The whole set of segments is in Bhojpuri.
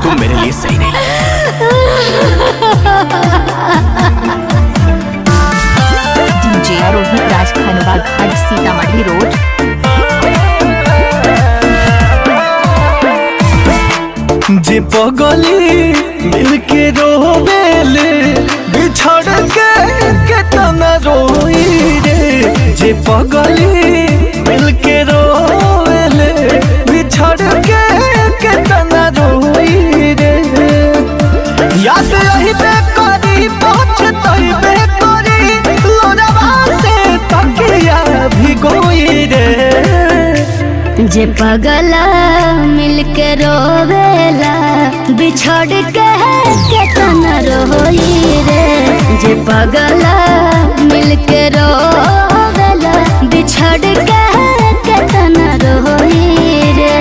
तुम मेरे लिए सही नहीं। डीजे रोहित राज खनवा घाट सीतामढ़ी रोड। जे पगली मिलके रोवेले बिछड़ के तना रोई रे। जे पगली मिलके रोवेले बिछड़ के तना रोई रे। याद यही बे करी पछतई बे करी लोरवा से तकिया भिगोई रे। जे पगला मिलके रोवेला बिछड़ के तना रोई रे। जे पगला मिलके रोवेला बिछड़ के तना रोई रे।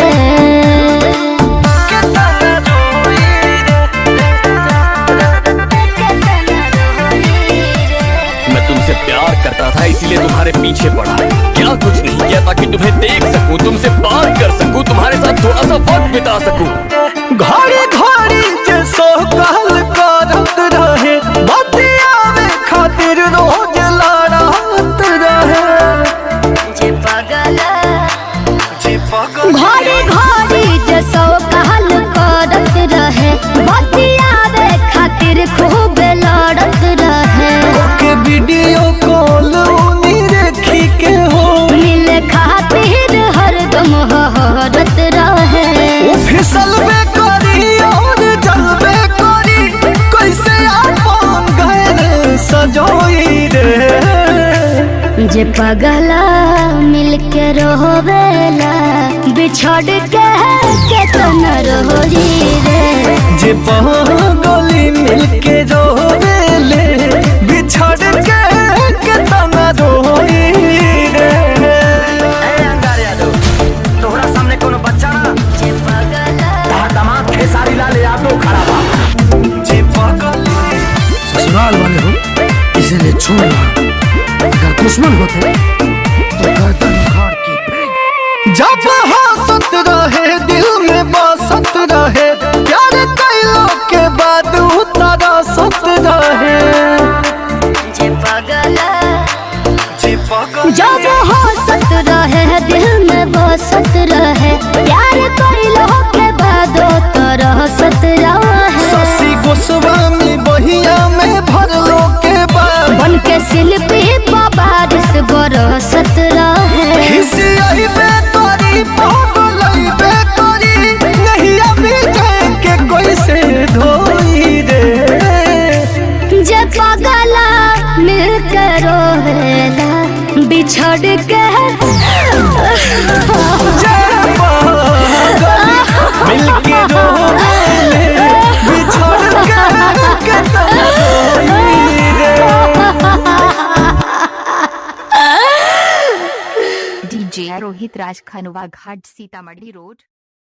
मैं तुमसे प्यार करता था इसीलिए तुम्हारे पीछे पड़ा। क्या कुछ नहीं किया ताकि तुम्हें देख सकूं, तुमसे बात कर सकूं, तुम्हारे साथ थोड़ा सा वक्त बिता सकूं। घड़ी घड़ी जैसो कहल करत रहे बतिया में खातिर रोज लड़त रहे। जे पगला घड़ी घड़ी जैसो कहल करत रहे बतियावे खातिर खूब लड़त रहे। के वीडियो कॉल उनी देखी के हो मिले खातिर हरदम हरत रहे। वो फिसलबे करी और जलबे करी कैसे अपन घर सजोई रे। जे पगला मिलके रोवेला बिछड़ के तना रोई रे। जे पगली मिलके रोवेले बिछड़ के तना रोई रे। तोहरा सामने कोनो बच्चा ना जे पगला तार दामाद खेसारी लाल यादव खड़ा बा। जे पगली ससुराल वाले हो इसीलिए छोड़ रहा। अगर दुश्मन होते तो गर्दन उखाड़ के फेंक। जब हंसत रहे दिल में बसत रहे प्यार कैलो के बाद तरसत रहे। जे पगला जे पगली जब हंसत रहे दिल में बसत रहे प्यार कइलो के बाद तरसत रहे। शशि गोस्वामी बहिया में भरलो के बाद बन के शिल्पी बारिश बरसत रहे। खिसियाई बे तोरी पगलई बे तोरी नहीं अभी के कोई से धोई रे। जे पगला मिलके रोवेला बिछड़ के जे पगली मिलके रोवेले बिछड़ के तना रोई रे। डीजे रोहित राज खनवा घाट सीतामढ़ी रोड।